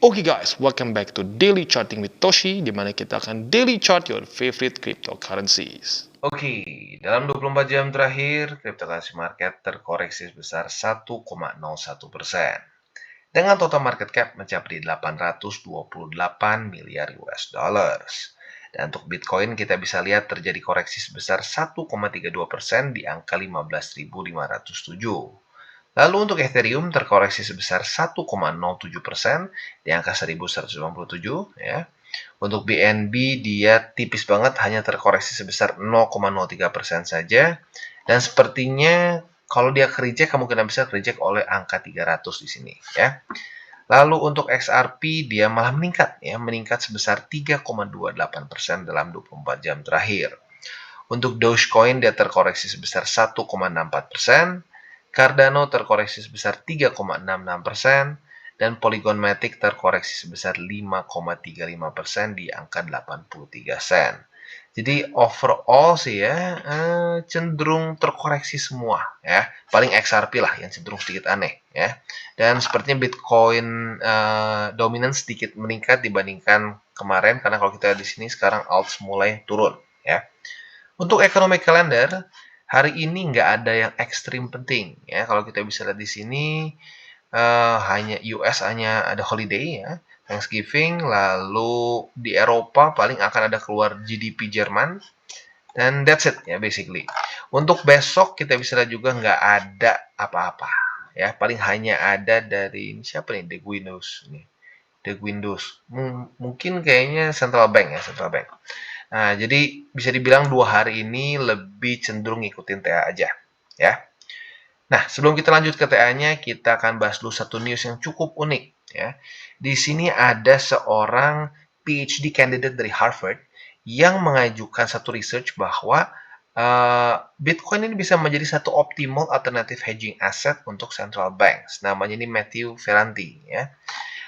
Oke guys, welcome back to Daily Charting with Toshi, di mana kita akan daily chart your favorite cryptocurrencies. Oke, dalam 24 jam terakhir, cryptocurrency market terkoreksi sebesar 1,01%. Dengan total market cap mencapai 828 miliar US dollars. Dan untuk Bitcoin kita bisa lihat terjadi koreksi sebesar 1,32% di angka 15.507. Lalu untuk Ethereum terkoreksi sebesar 1,07% di angka 1197 ya. Untuk BNB dia tipis banget, hanya terkoreksi sebesar 0,03% saja. Dan sepertinya kalau dia reject kemungkinan besar reject oleh angka 300 di sini ya. Lalu untuk XRP dia malah meningkat ya, meningkat sebesar 3,28% dalam 24 jam terakhir. Untuk Dogecoin dia terkoreksi sebesar 1,64%, Cardano terkoreksi sebesar 3,66%, dan Polygon Matic terkoreksi sebesar 5,35% di angka 83 sen. Jadi overall sih ya cenderung terkoreksi semua ya. Paling XRP lah yang cenderung sedikit aneh ya. Dan sepertinya Bitcoin dominan sedikit meningkat dibandingkan kemarin, karena kalau kita di sini sekarang alts mulai turun ya. Untuk economic calendar hari ini nggak ada yang ekstrim penting ya. Kalau kita bisa lihat di sini hanya US hanya ada holiday ya, Thanksgiving, lalu di Eropa paling akan ada keluar GDP Jerman, dan that's it ya basically. Untuk besok kita bisa lihat juga nggak ada apa-apa ya, paling hanya ada dari siapa nih, The Windows mungkin kayaknya Central Bank ya, Central Bank. Nah, jadi bisa dibilang 2 hari ini lebih cenderung ngikutin TA aja ya. Nah, sebelum kita lanjut ke TA-nya, kita akan bahas dulu satu news yang cukup unik ya. Di sini ada seorang PhD candidate dari Harvard yang mengajukan satu research bahwa Bitcoin ini bisa menjadi satu optimal alternative hedging asset untuk central banks. Namanya ini Matthew Ferranti ya.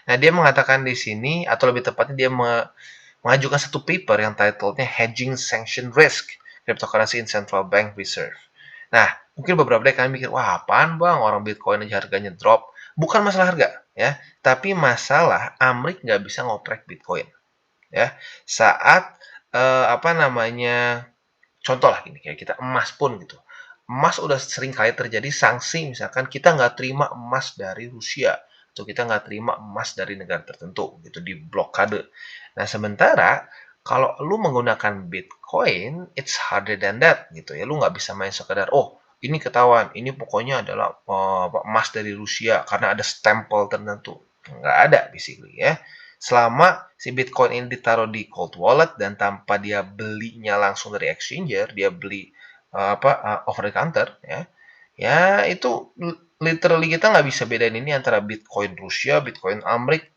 Nah, dia mengatakan di sini, atau lebih tepatnya dia mengajukan satu paper yang titlenya Hedging Sanction Risk Cryptocurrency in Central Bank Reserve. Nah, mungkin beberapa dari kalian mikir, wah apaan bang, orang Bitcoin aja harganya drop. Bukan masalah harga, ya, tapi masalah Amrik nggak bisa ngoprek Bitcoin, ya. Saat contoh lah gini, kayak kita emas pun gitu. Emas udah sering kali terjadi sanksi, misalkan kita nggak terima emas dari Rusia, atau kita nggak terima emas dari negara tertentu, gitu, di blokade. Nah, sementara kalau lu menggunakan Bitcoin, it's harder than that, gitu ya. Lu nggak bisa main sekedar, oh, ini ketahuan, ini pokoknya adalah emas dari Rusia karena ada stempel tertentu. Nggak ada, basically ya. Selama si Bitcoin ini ditaruh di cold wallet dan tanpa dia belinya langsung dari exchanger, dia beli over the counter ya. Ya itu literally kita nggak bisa bedain ini antara Bitcoin Rusia, Bitcoin Amrik,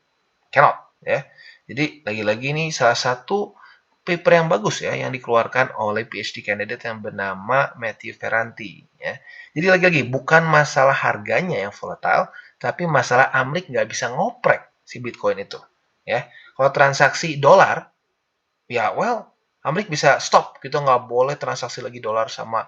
cannot ya. Jadi lagi-lagi ini salah satu paper yang bagus ya yang dikeluarkan oleh PhD candidate yang bernama Matthew Ferranti ya. Jadi lagi-lagi bukan masalah harganya yang volatile, tapi masalah Amrik nggak bisa ngoprek si Bitcoin itu ya. Kalau transaksi dolar, ya well, Amrik bisa stop, kita nggak boleh transaksi lagi dolar sama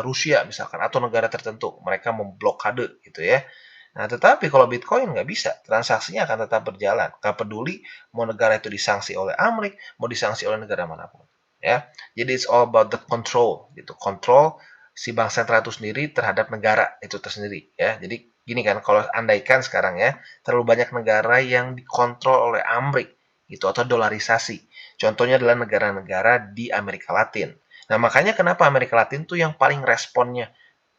Rusia misalkan, atau negara tertentu, mereka memblokade gitu ya. Nah, tetapi kalau Bitcoin nggak bisa, transaksinya akan tetap berjalan. Nggak peduli mau negara itu disanksi oleh Amrik, mau disanksi oleh negara manapun. Ya, jadi it's all about the control, gitu. Kontrol si bank sentral itu sendiri terhadap negara itu tersendiri. Ya, jadi gini kan, kalau andaikan sekarang ya, terlalu banyak negara yang dikontrol oleh Amrik, gitu, atau dolarisasi. Contohnya adalah negara-negara di Amerika Latin. Nah, makanya kenapa Amerika Latin tuh yang paling responnya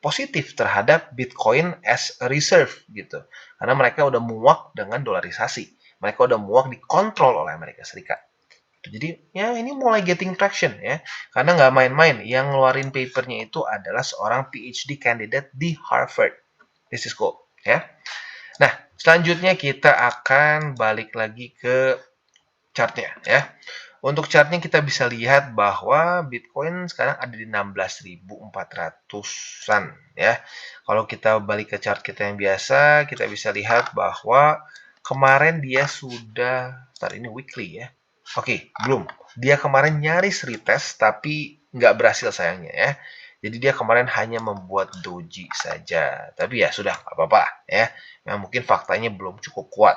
positif terhadap Bitcoin as a reserve gitu. Karena mereka udah muak dengan dolarisasi. Mereka udah muak dikontrol oleh Amerika Serikat. Jadi ya ini mulai getting traction ya. Karena nggak main-main. Yang ngeluarin papernya itu adalah seorang PhD candidate di Harvard. This is cool ya. Nah, selanjutnya kita akan balik lagi ke chartnya ya. Untuk chartnya kita bisa lihat bahwa Bitcoin sekarang ada di 16.400-an ya. Kalau kita balik ke chart kita yang biasa, kita bisa lihat bahwa kemarin dia sudah, ini weekly ya. Oke, belum. Dia kemarin nyaris retest tapi nggak berhasil sayangnya ya. Jadi dia kemarin hanya membuat doji saja. Tapi ya sudah, nggak apa-apa ya. Yang mungkin faktanya belum cukup kuat.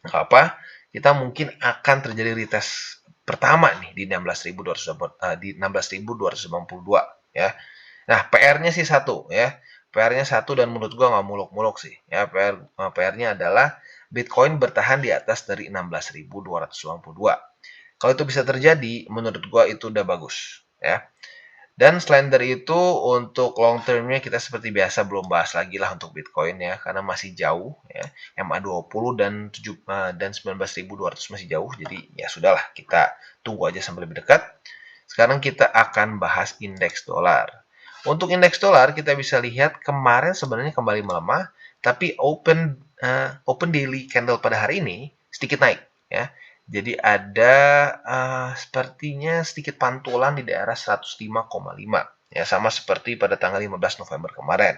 Nggak apa, kita mungkin akan terjadi retest pertama nih di 16.282 ya. Nah, PR-nya sih satu ya. PR-nya satu dan menurut gua nggak muluk-muluk sih. Ya, PR-nya adalah Bitcoin bertahan di atas dari 16.282. Kalau itu bisa terjadi, menurut gua itu udah bagus ya. Dan selain dari itu, untuk long term-nya kita seperti biasa belum bahas lagi lah untuk Bitcoin ya, karena masih jauh ya. MA20 dan 19.200 masih jauh, jadi ya sudahlah, kita tunggu aja sampai lebih dekat. Sekarang kita akan bahas indeks dolar. Untuk indeks dolar kita bisa lihat kemarin sebenarnya kembali melemah, tapi open daily candle pada hari ini sedikit naik ya. Jadi ada sepertinya sedikit pantulan di daerah 105,5 ya, sama seperti pada tanggal 15 November kemarin.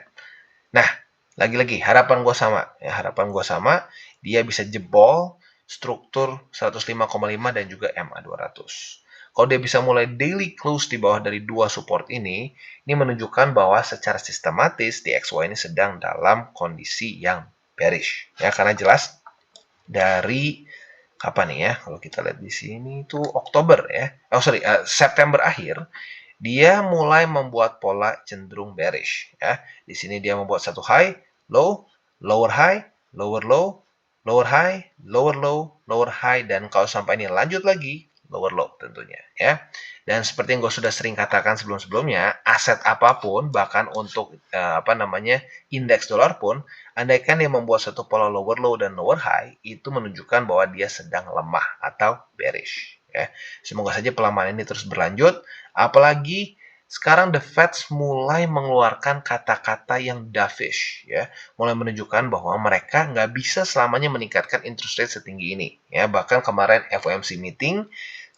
Nah, lagi-lagi harapan gue sama ya, harapan gue sama dia bisa jebol struktur 105,5 dan juga MA200. Kalau dia bisa mulai daily close di bawah dari dua support ini menunjukkan bahwa secara sistematis DXY ini sedang dalam kondisi yang bearish ya, karena jelas dari kapan nih ya, kalau kita lihat di sini itu Oktober ya, September akhir dia mulai membuat pola cenderung bearish ya. Di sini dia membuat satu high, low, lower high, lower low, lower high, lower low, lower high, dan kalau sampai ini lanjut lagi lower low tentunya ya. Dan seperti yang gue sudah sering katakan sebelum-sebelumnya, aset apapun bahkan untuk indeks dolar pun, andaikan dia membuat satu pola lower low dan lower high, itu menunjukkan bahwa dia sedang lemah atau bearish ya. Semoga saja pelemahan ini terus berlanjut. Apalagi sekarang the Fed mulai mengeluarkan kata-kata yang dovish ya, mulai menunjukkan bahwa mereka nggak bisa selamanya meningkatkan interest rate setinggi ini ya. Bahkan kemarin FOMC meeting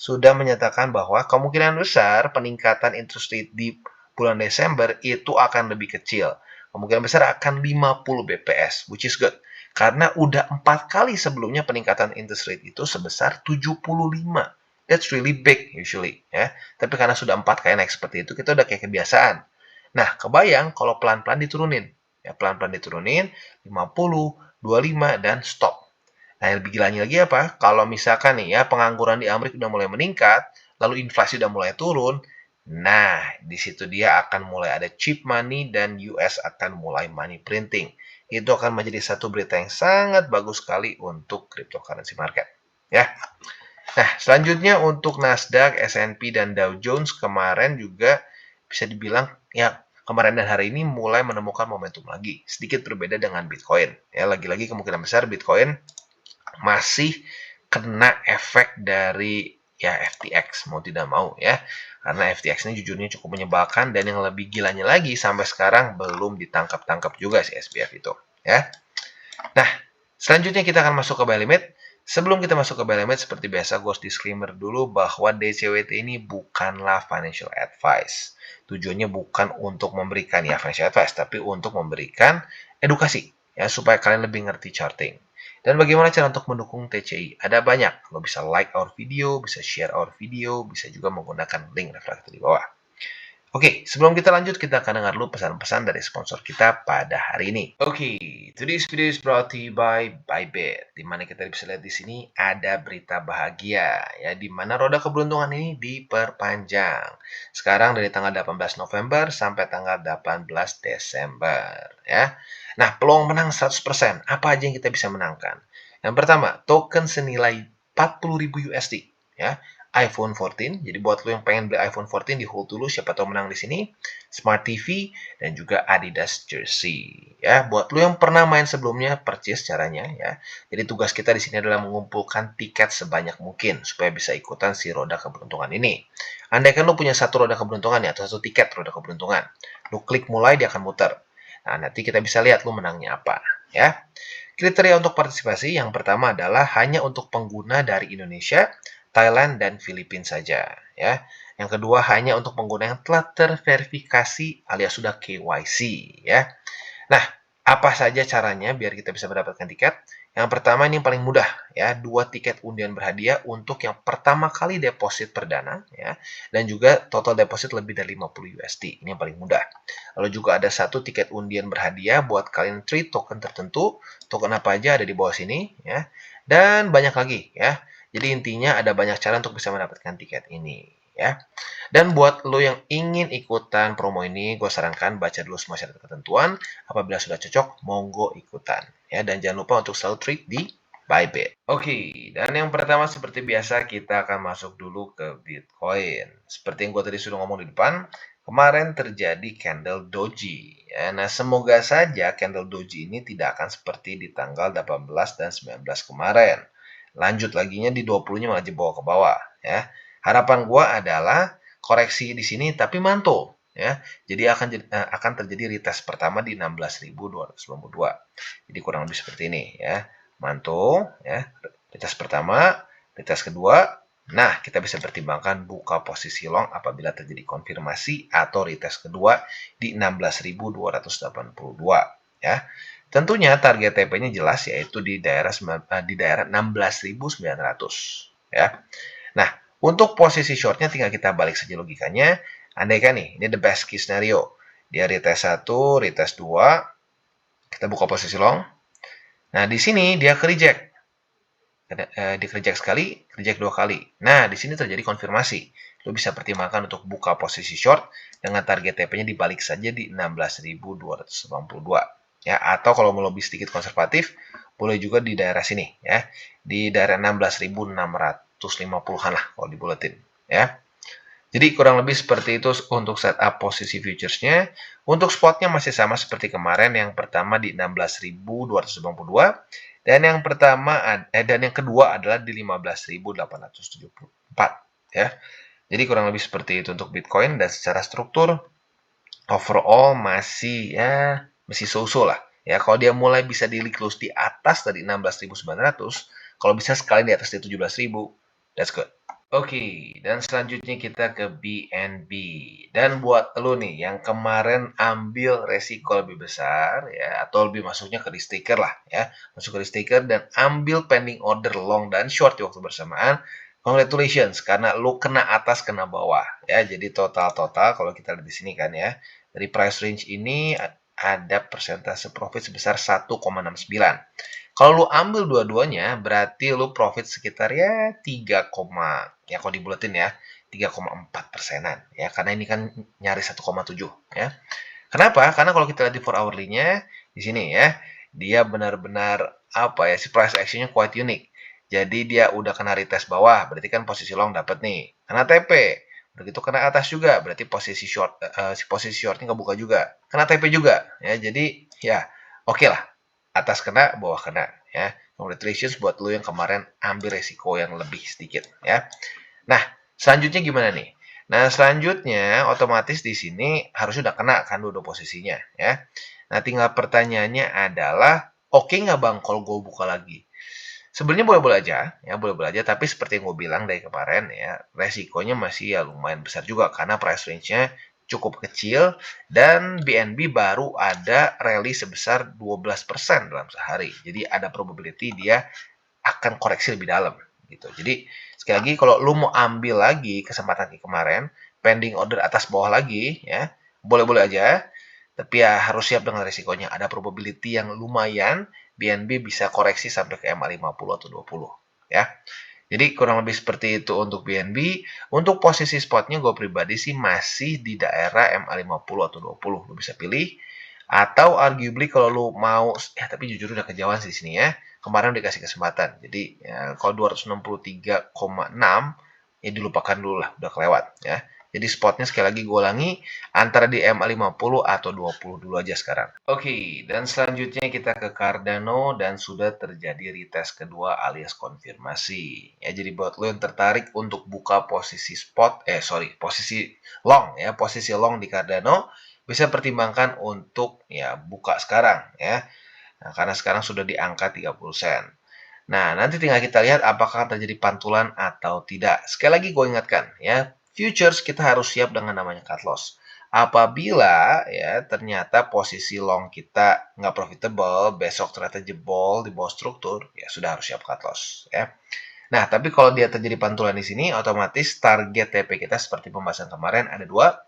sudah menyatakan bahwa kemungkinan besar peningkatan interest rate di bulan Desember itu akan lebih kecil. Kemungkinan besar akan 50 BPS, which is good. Karena udah 4 kali sebelumnya peningkatan interest rate itu sebesar 75. That's really big usually ya. Tapi karena sudah 4 kali naik seperti itu, kita udah kayak kebiasaan. Nah, kebayang kalau pelan-pelan diturunin. Ya, pelan-pelan diturunin 50, 25 dan stop. Nah, yang lebih gilanya lagi apa? Kalau misalkan nih ya, pengangguran di Amerika udah mulai meningkat, lalu inflasi udah mulai turun, nah, di situ dia akan mulai ada cheap money dan US akan mulai money printing. Itu akan menjadi satu berita yang sangat bagus sekali untuk cryptocurrency market. Ya. Nah, selanjutnya untuk Nasdaq, S&P, dan Dow Jones kemarin juga bisa dibilang ya kemarin dan hari ini mulai menemukan momentum lagi. Sedikit berbeda dengan Bitcoin. Ya, lagi-lagi kemungkinan besar Bitcoin masih kena efek dari ya FTX mau tidak mau ya. Karena FTX ini jujurnya cukup menyebalkan, dan yang lebih gilanya lagi sampai sekarang belum ditangkap-tangkap juga si SBF itu ya. Nah, selanjutnya kita akan masuk ke buy limit. Sebelum kita masuk ke buy limit, seperti biasa gue harus disclaimer dulu bahwa DCWT ini bukanlah financial advice. Tujuannya bukan untuk memberikan ya financial advice, tapi untuk memberikan edukasi ya, supaya kalian lebih ngerti charting. Dan bagaimana cara untuk mendukung TCI? Ada banyak. Lo bisa like our video, bisa share our video, bisa juga menggunakan link reflektor di bawah. Oke, sebelum kita lanjut, kita akan dengar dulu pesan-pesan dari sponsor kita pada hari ini. Oke, today's video is brought to you by Bybit, di mana kita bisa lihat di sini ada berita bahagia, ya, di mana roda keberuntungan ini diperpanjang. Sekarang dari tanggal 18 November sampai tanggal 18 Desember, ya. Nah, peluang menang 100%. Apa aja yang kita bisa menangkan? Yang pertama, token senilai 40.000 USD, ya. iPhone 14. Jadi buat lo yang pengen beli iPhone 14 di hold dulu, siapa tahu menang di sini. Smart TV dan juga Adidas jersey. Ya, buat lo yang pernah main sebelumnya, purchase caranya ya. Jadi tugas kita di sini adalah mengumpulkan tiket sebanyak mungkin supaya bisa ikutan si roda keberuntungan ini. Andaikan lo punya satu roda keberuntungan ya, atau satu tiket roda keberuntungan, lo klik mulai, dia akan muter. Nah, nanti kita bisa lihat lo menangnya apa ya. Kriteria untuk partisipasi yang pertama adalah hanya untuk pengguna dari Indonesia, Thailand, dan Filipina saja. Ya. Yang kedua hanya untuk pengguna yang telah terverifikasi alias sudah KYC. Ya. Nah, apa saja caranya biar kita bisa mendapatkan tiket? Yang pertama ini yang paling mudah ya, 2 tiket undian berhadiah untuk yang pertama kali deposit perdana ya, dan juga total deposit lebih dari 50 USD. Ini yang paling mudah. Lalu juga ada 1 tiket undian berhadiah buat kalian trade token tertentu. Token apa aja ada di bawah sini ya. dan banyak lagi ya. Jadi intinya ada banyak cara untuk bisa mendapatkan tiket ini ya. Dan buat lo yang ingin ikutan promo ini, gue sarankan baca dulu semua syarat ketentuan. Apabila sudah cocok, monggo ikutan ya. Dan jangan lupa untuk selalu trade di Bybit. Oke, dan yang pertama seperti biasa kita akan masuk dulu ke Bitcoin. Seperti yang gue tadi sudah ngomong di depan, kemarin terjadi candle doji. Ya, nah, semoga saja candle doji ini tidak akan seperti di tanggal 18 dan 19 kemarin. Lanjut laginya di 20-nya malah jebol ke bawah. Ya. Harapan gue adalah koreksi di sini tapi mantul. Ya. Jadi akan terjadi retest pertama di 16.292. Jadi kurang lebih seperti ini. Ya. Mantul. Ya. Retest pertama, retest kedua. Nah, kita bisa pertimbangkan buka posisi long apabila terjadi konfirmasi atau retest kedua di 16.282 ya. Tentunya target TP-nya jelas yaitu di daerah 16.900 ya. Nah, untuk posisi short-nya tinggal kita balik saja logikanya. Andaikan nih, ini the best case scenario. Dia retest 1, retest 2, kita buka posisi long. Nah, di sini dia ke reject. Di reject sekali, reject 2 kali. Nah, di sini terjadi konfirmasi. Lo bisa pertimbangkan untuk buka posisi short dengan target TP-nya dibalik saja di 16.282. Ya, atau kalau mau lebih sedikit konservatif, boleh juga di daerah sini ya. Di daerah 16.650-an lah kalau dibuletin ya. Jadi kurang lebih seperti itu untuk setup posisi futuresnya. Untuk spotnya masih sama seperti kemarin. Yang pertama di 16.292 dan yang kedua adalah di 15.874 ya. Jadi kurang lebih seperti itu untuk Bitcoin dan secara struktur overall masih so-so lah. Ya, kalau dia mulai bisa di close di atas tadi 16.900, kalau bisa sekali di atas di 17.000, that's good. Oke, dan selanjutnya kita ke BNB. Dan buat lo nih yang kemarin ambil resiko lebih besar ya, atau lebih masuknya ke risk taker lah ya, masuk ke risk taker dan ambil pending order long dan short di waktu bersamaan, congratulations karena lo kena atas kena bawah ya. Jadi total kalau kita lihat di sini kan ya, dari price range ini ada persentase profit sebesar 1,69. Kalau lu ambil dua-duanya, berarti lu profit sekitar ya 3, ya kalau dibuletin ya 3,4%-an ya, karena ini kan nyaris 1,7 ya. Kenapa? Karena kalau kita lihat di 4 hourly-nya di sini ya, dia benar-benar si price action-nya quite unique. Jadi dia udah kena retest bawah, berarti kan posisi long dapat nih. Kena TP, begitu kena atas juga, berarti posisi short-nya nggak buka juga. Kena TP juga ya. Jadi ya oke lah. Atas kena, bawah kena ya. Congratulations buat lu yang kemarin ambil resiko yang lebih sedikit ya. Nah, selanjutnya gimana nih? Nah, selanjutnya otomatis di sini harus udah kena kan dua posisinya ya. Nah, tinggal pertanyaannya adalah oke nggak Bang kalau gue buka lagi? Sebenarnya boleh-boleh aja ya, boleh-boleh aja, tapi seperti yang gue bilang dari kemarin ya, resikonya masih ya lumayan besar juga karena price range-nya cukup kecil dan BNB baru ada rally sebesar 12% dalam sehari. Jadi ada probability dia akan koreksi lebih dalam gitu. Jadi sekali lagi kalau lu mau ambil lagi kesempatan kayak kemarin, pending order atas bawah lagi ya, boleh-boleh aja. Tapi ya harus siap dengan resikonya. Ada probability yang lumayan BNB bisa koreksi sampai ke MA50 atau 20 ya. Jadi kurang lebih seperti itu untuk BNB. Untuk posisi spotnya gue pribadi sih masih di daerah MA50 atau 20. Lu bisa pilih. Atau arguably kalau lu mau, tapi jujur udah kejauhan sih sini ya. Kemarin udah kasih kesempatan. Jadi ya, kalau 263,6 ya dilupakan dulu lah, udah kelewat ya. Jadi spotnya sekali lagi gue ulangi antara di MA50 atau 20 dulu aja sekarang. Oke, dan selanjutnya kita ke Cardano dan sudah terjadi retest kedua alias konfirmasi. Ya, jadi buat lo yang tertarik untuk buka posisi posisi long ya, posisi long di Cardano bisa pertimbangkan untuk ya buka sekarang ya. Nah, karena sekarang sudah di angka 30 sen. Nah, nanti tinggal kita lihat apakah terjadi pantulan atau tidak. Sekali lagi gue ingatkan ya, futures kita harus siap dengan namanya cut loss. Apabila ya ternyata posisi long kita nggak profitable, besok ternyata jebol di bawah struktur, ya sudah harus siap cut loss ya. Nah, tapi kalau dia terjadi pantulan di sini, otomatis target TP kita seperti pembahasan kemarin ada dua.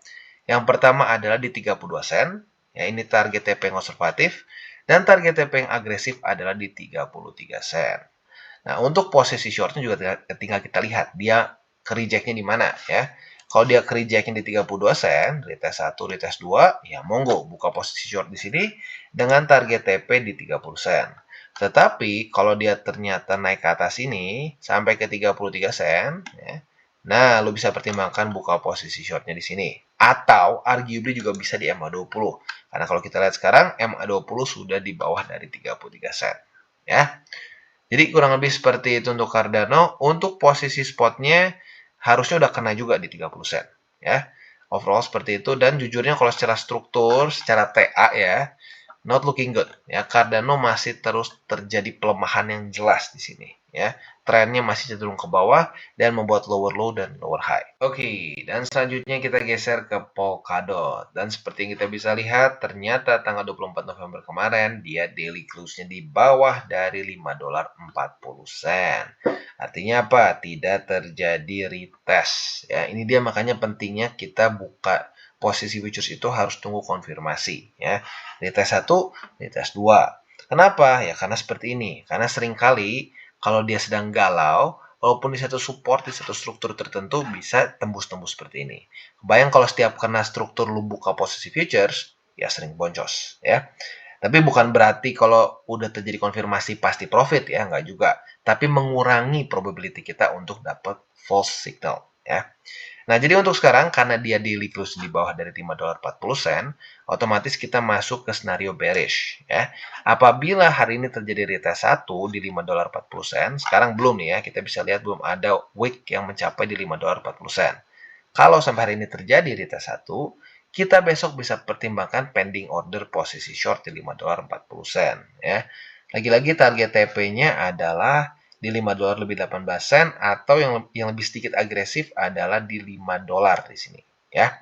Yang pertama adalah di 32 sen, ya ini target TP yang konservatif, dan target TP yang agresif adalah di 33 sen. Nah, untuk posisi shortnya juga tinggal kita lihat dia ke reject-nya di mana ya. Kalau dia ke reject-nya di 32 sen, retest 1, retest 2, ya monggo buka posisi short di sini dengan target TP di 30 sen. Tetapi kalau dia ternyata naik ke atas ini sampai ke 33 sen, ya, nah lu bisa pertimbangkan buka posisi shortnya di sini. Atau arguably juga bisa di MA20. Karena kalau kita lihat sekarang MA20 sudah di bawah dari 33 sen. Ya. Jadi kurang lebih seperti itu untuk Cardano. Untuk posisi spotnya harusnya udah kena juga di 30 sen. Ya. Overall seperti itu. Dan jujurnya kalau secara struktur, secara TA ya, not looking good. Ya, Cardano masih terus terjadi pelemahan yang jelas di sini. Ya, trennya masih cenderung ke bawah dan membuat lower low dan lower high. Oke, dan selanjutnya kita geser ke Polkadot. Dan seperti yang kita bisa lihat, ternyata tanggal 24 November kemarin dia daily close-nya di bawah dari 5 dolar 40 sen. Artinya apa? Tidak terjadi retest. Ya, ini dia makanya pentingnya kita buka posisi futures itu harus tunggu konfirmasi ya. Retest 1, retest 2. Kenapa? Ya karena seperti ini. Karena seringkali kalau dia sedang galau, walaupun di satu support, di satu struktur tertentu bisa tembus-tembus seperti ini. Bayang kalau setiap kena struktur lu buka posisi futures, ya sering boncos ya. Tapi bukan berarti kalau udah terjadi konfirmasi pasti profit ya, nggak juga. Tapi mengurangi probability kita untuk dapat false signal ya. Nah, jadi untuk sekarang karena dia daily close di bawah dari 5 dolar 40 sen, otomatis kita masuk ke scenario bearish ya. Apabila hari ini terjadi retest 1 di 5 dolar 40 sen, sekarang belum nih ya, kita bisa lihat belum ada wick yang mencapai di 5 dolar 40 sen. Kalau sampai hari ini terjadi retest 1, kita besok bisa pertimbangkan pending order posisi short di 5 dolar 40 sen ya. Lagi-lagi target TP-nya adalah di 5 dolar lebih 18 sen atau yang lebih sedikit agresif adalah di 5 dolar di sini ya.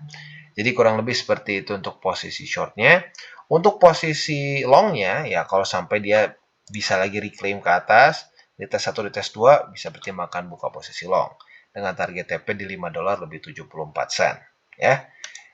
Jadi kurang lebih seperti itu untuk posisi shortnya. Untuk posisi longnya ya kalau sampai dia bisa lagi reclaim ke atas, retest 1, retest 2 bisa pertimbangkan buka posisi long dengan target TP di 5 dolar lebih 74 sen ya.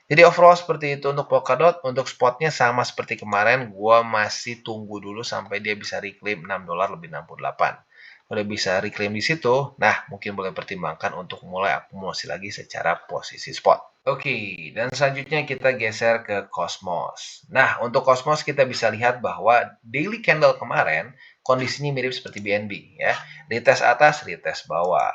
Jadi overall seperti itu untuk Polkadot. Untuk spotnya sama seperti kemarin, gua masih tunggu dulu sampai dia bisa reclaim 6 dolar lebih 68. Kalau bisa reclaim di situ, nah mungkin boleh pertimbangkan untuk mulai akumulasi lagi secara posisi spot. Oke, dan selanjutnya kita geser ke Cosmos. Nah, untuk Cosmos kita bisa lihat bahwa daily candle kemarin kondisinya mirip seperti BNB ya. Retest atas, retest bawah.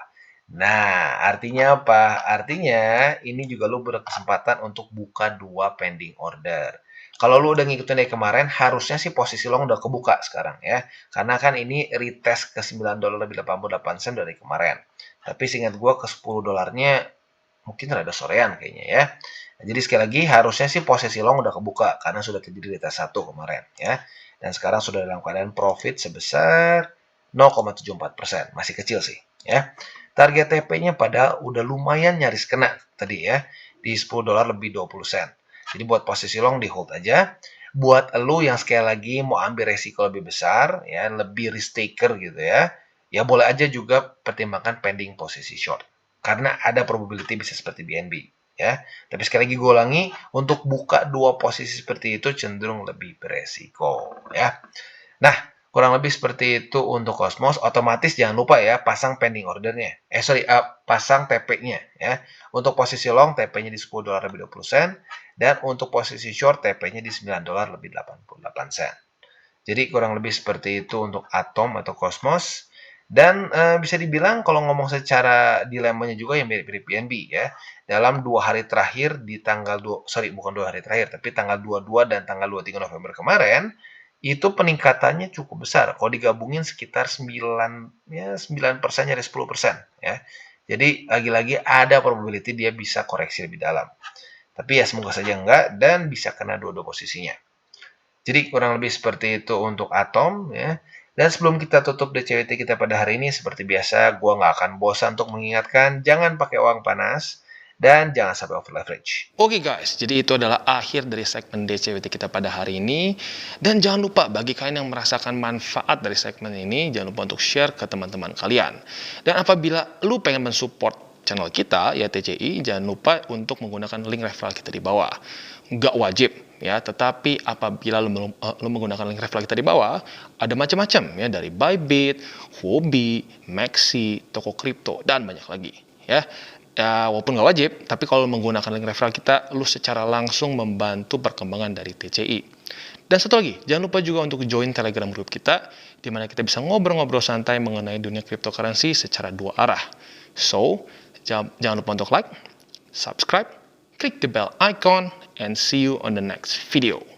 Nah, artinya apa? Artinya ini juga lu berkesempatan untuk buka dua pending order. Kalau lu udah ngikutin dari kemarin, harusnya sih posisi long udah kebuka sekarang ya. Karena kan ini retest ke 9 dolar lebih 88 sen dari kemarin. Tapi seingat gua ke 10 dolarnya mungkin rada sorean kayaknya ya. Nah, jadi sekali lagi harusnya sih posisi long udah kebuka karena sudah terjadi retest 1 kemarin ya. Dan sekarang sudah dalam keadaan profit sebesar 0,74%. Masih kecil sih ya. Target TP-nya pada udah lumayan nyaris kena tadi ya. Di 10 dolar lebih 20 sen. Jadi buat posisi long di hold aja. Buat elu yang sekali lagi mau ambil resiko lebih besar, ya lebih risk taker gitu ya, ya boleh aja juga pertimbangkan pending posisi short. Karena ada probability bisa seperti BNB. Ya. Tapi sekali lagi gue ulangi, untuk buka dua posisi seperti itu cenderung lebih beresiko. Ya. Nah, kurang lebih seperti itu untuk Cosmos. Otomatis jangan lupa ya, pasang pending ordernya. Pasang TP-nya ya. Untuk posisi long, TP-nya di 10 dolar lebih 20 sen. Dan untuk posisi short, TP-nya di 9 dolar lebih 88 sen. Jadi kurang lebih seperti itu untuk Atom atau Cosmos. Dan bisa dibilang kalau ngomong secara dilemanya juga yang mirip-mirip BNB ya. Dalam 2 hari terakhir di tanggal bukan 2 hari terakhir, tapi tanggal 22 dan tanggal 23 November kemarin, itu peningkatannya cukup besar. Kalau digabungin sekitar 9% nyaris 10% ya. Jadi lagi-lagi ada probability dia bisa koreksi lebih dalam. Tapi ya semoga saja enggak dan bisa kena dua-dua posisinya. Jadi kurang lebih seperti itu untuk Atom ya. Dan sebelum kita tutup DCWT kita pada hari ini, seperti biasa, gua nggak akan bosan untuk mengingatkan, jangan pakai uang panas, dan jangan sampai over leverage. Oke guys, jadi itu adalah akhir dari segmen DCWT kita pada hari ini. Dan jangan lupa bagi kalian yang merasakan manfaat dari segmen ini, jangan lupa untuk share ke teman-teman kalian. Dan apabila lu pengen mensupport channel kita, ya TCI, jangan lupa untuk menggunakan link referral kita di bawah. Nggak wajib, ya, tetapi apabila lu menggunakan link referral kita di bawah, ada macam-macam ya, dari Bybit, Huobi, Maxi, toko kripto, dan banyak lagi ya. Ya, walaupun nggak wajib, tapi kalau menggunakan link referral kita, lu secara langsung membantu perkembangan dari TCI. Dan satu lagi, jangan lupa juga untuk join Telegram group kita, di mana kita bisa ngobrol-ngobrol santai mengenai dunia cryptocurrency secara dua arah. So, jangan lupa untuk like, subscribe, click the bell icon, and see you on the next video.